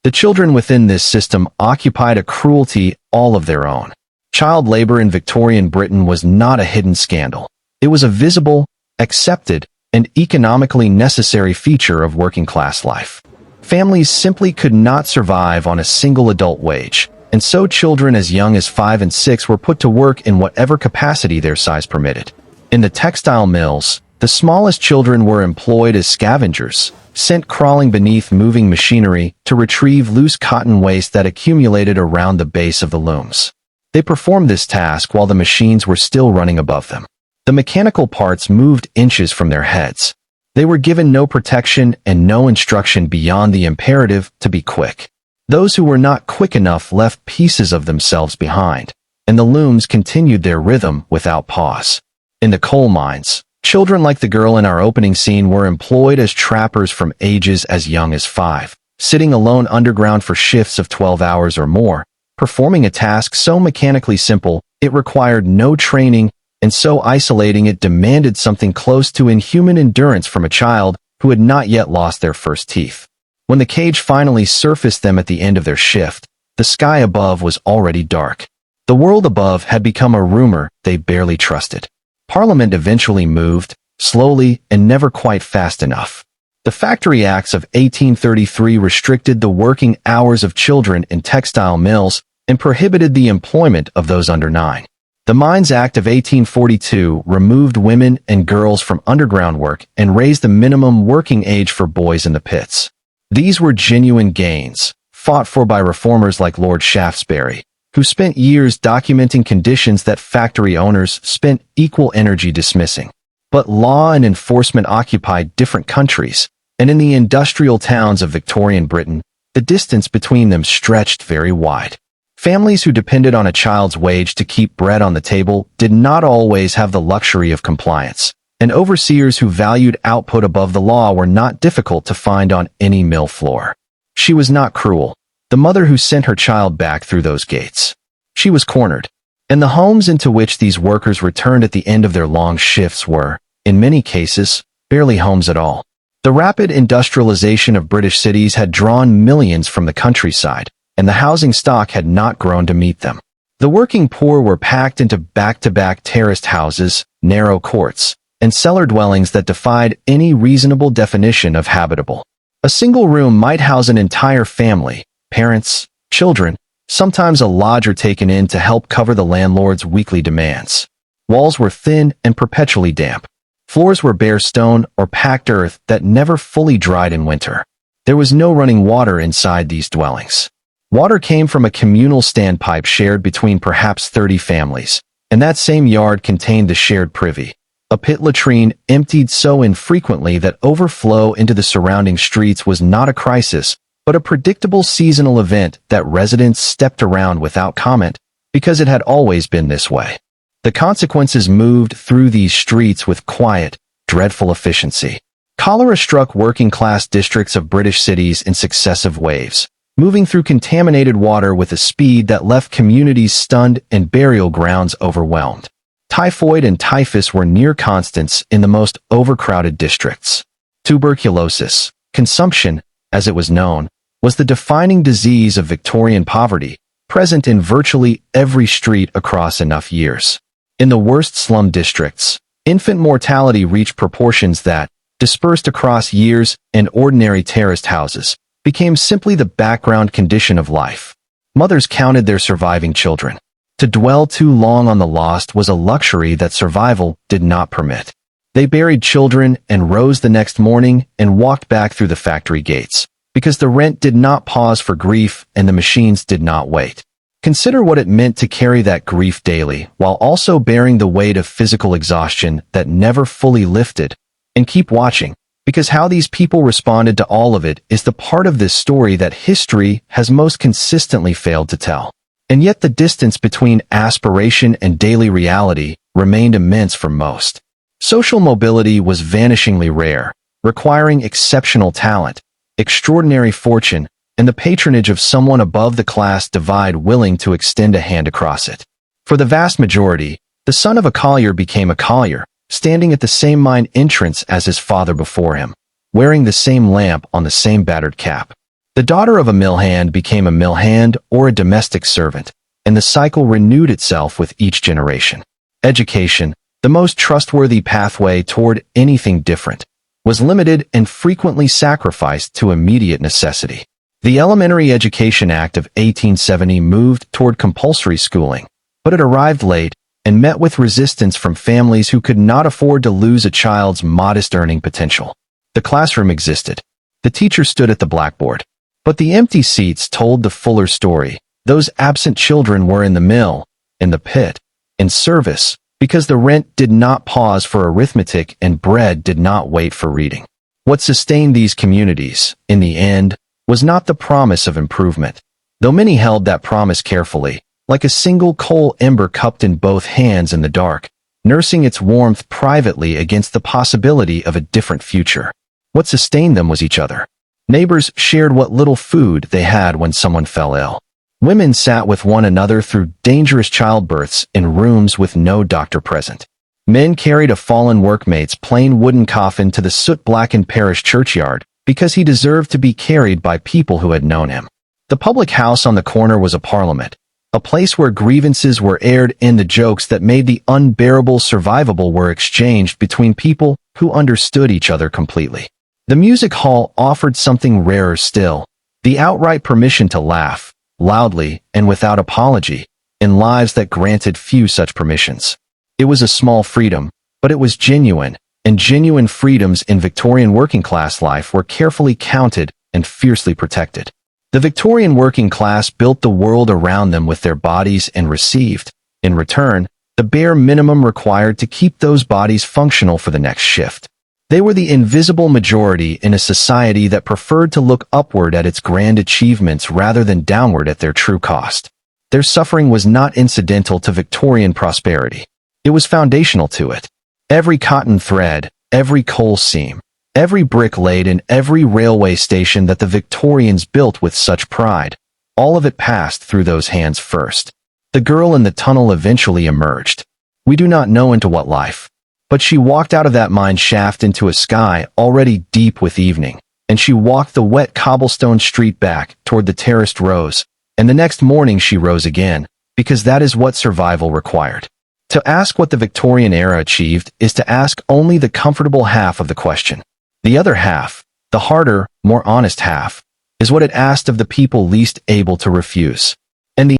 The children within this system occupied a cruelty all of their own. Child labor in Victorian Britain was not a hidden scandal. It was a visible, accepted, and economically necessary feature of working-class life. Families simply could not survive on a single adult wage, and so children as young as 5 and 6 were put to work in whatever capacity their size permitted. In the textile mills, the smallest children were employed as scavengers, sent crawling beneath moving machinery to retrieve loose cotton waste that accumulated around the base of the looms. They performed this task while the machines were still running above them. The mechanical parts moved inches from their heads. They were given no protection and no instruction beyond the imperative to be quick. Those who were not quick enough left pieces of themselves behind, and the looms continued their rhythm without pause. In the coal mines, children like the girl in our opening scene were employed as trappers from ages as young as 5, sitting alone underground for shifts of 12 hours or more, performing a task so mechanically simple it required no training and so isolating it demanded something close to inhuman endurance from a child who had not yet lost their first teeth. When the cage finally surfaced them at the end of their shift, the sky above was already dark. The world above had become a rumor they barely trusted. Parliament eventually moved, slowly and never quite fast enough. The Factory Acts of 1833 restricted the working hours of children in textile mills and prohibited the employment of those under 9. The Mines Act of 1842 removed women and girls from underground work and raised the minimum working age for boys in the pits. These were genuine gains, fought for by reformers like Lord Shaftesbury, who spent years documenting conditions that factory owners spent equal energy dismissing. But law and enforcement occupied different countries, and in the industrial towns of Victorian Britain, the distance between them stretched very wide. Families who depended on a child's wage to keep bread on the table did not always have the luxury of compliance, and overseers who valued output above the law were not difficult to find on any mill floor. She was not cruel, the mother who sent her child back through those gates. She was cornered, and the homes into which these workers returned at the end of their long shifts were, in many cases, barely homes at all. The rapid industrialization of British cities had drawn millions from the countryside, and the housing stock had not grown to meet them. The working poor were packed into back-to-back terraced houses, narrow courts, and cellar dwellings that defied any reasonable definition of habitable. A single room might house an entire family, parents, children, sometimes a lodger taken in to help cover the landlord's weekly demands. Walls were thin and perpetually damp. Floors were bare stone or packed earth that never fully dried in winter. There was no running water inside these dwellings. Water came from a communal standpipe shared between perhaps 30 families, and that same yard contained the shared privy, a pit latrine emptied so infrequently that overflow into the surrounding streets was not a crisis, but a predictable seasonal event that residents stepped around without comment because it had always been this way. The consequences moved through these streets with quiet, dreadful efficiency. Cholera struck working-class districts of British cities in successive waves, moving through contaminated water with a speed that left communities stunned and burial grounds overwhelmed. Typhoid and typhus were near constants in the most overcrowded districts. Tuberculosis, consumption, as it was known, was the defining disease of Victorian poverty, present in virtually every street across enough years. In the worst slum districts, infant mortality reached proportions that, dispersed across years and ordinary terraced houses, became simply the background condition of life. Mothers counted their surviving children. To dwell too long on the lost was a luxury that survival did not permit. They buried children and rose the next morning and walked back through the factory gates, because the rent did not pause for grief and the machines did not wait. Consider what it meant to carry that grief daily while also bearing the weight of physical exhaustion that never fully lifted. And keep watching, because how these people responded to all of it is the part of this story that history has most consistently failed to tell. And yet the distance between aspiration and daily reality remained immense for most. Social mobility was vanishingly rare, requiring exceptional talent, extraordinary fortune, and the patronage of someone above the class divide willing to extend a hand across it. For the vast majority, the son of a collier became a collier, standing at the same mine entrance as his father before him, wearing the same lamp on the same battered cap. The daughter of a mill hand became a mill hand or a domestic servant, and the cycle renewed itself with each generation. Education, the most trustworthy pathway toward anything different, was limited and frequently sacrificed to immediate necessity. The Elementary Education Act of 1870 moved toward compulsory schooling, but it arrived late and met with resistance from families who could not afford to lose a child's modest earning potential. The classroom existed. The teacher stood at the blackboard. But the empty seats told the fuller story. Those absent children were in the mill, in the pit, in service, because the rent did not pause for arithmetic and bread did not wait for reading. What sustained these communities, in the end, was not the promise of improvement, though many held that promise carefully, like a single coal ember cupped in both hands in the dark, nursing its warmth privately against the possibility of a different future. What sustained them was each other. Neighbors shared what little food they had when someone fell ill. Women sat with one another through dangerous childbirths in rooms with no doctor present. Men carried a fallen workmate's plain wooden coffin to the soot-blackened parish churchyard because he deserved to be carried by people who had known him. The public house on the corner was a parliament, a place where grievances were aired and the jokes that made the unbearable survivable were exchanged between people who understood each other completely. The music hall offered something rarer still, the outright permission to laugh, loudly and without apology, in lives that granted few such permissions. It was a small freedom, but it was genuine, and genuine freedoms in Victorian working-class life were carefully counted and fiercely protected. The Victorian working class built the world around them with their bodies and received, in return, the bare minimum required to keep those bodies functional for the next shift. They were the invisible majority in a society that preferred to look upward at its grand achievements rather than downward at their true cost. Their suffering was not incidental to Victorian prosperity. It was foundational to it. Every cotton thread, every coal seam, every brick laid in every railway station that the Victorians built with such pride, all of it passed through those hands first. The girl in the tunnel eventually emerged. We do not know into what life. But she walked out of that mine shaft into a sky already deep with evening, and she walked the wet cobblestone street back toward the terraced rows, and the next morning she rose again, because that is what survival required. To ask what the Victorian era achieved is to ask only the comfortable half of the question. The other half, the harder, more honest half, is what it asked of the people least able to refuse.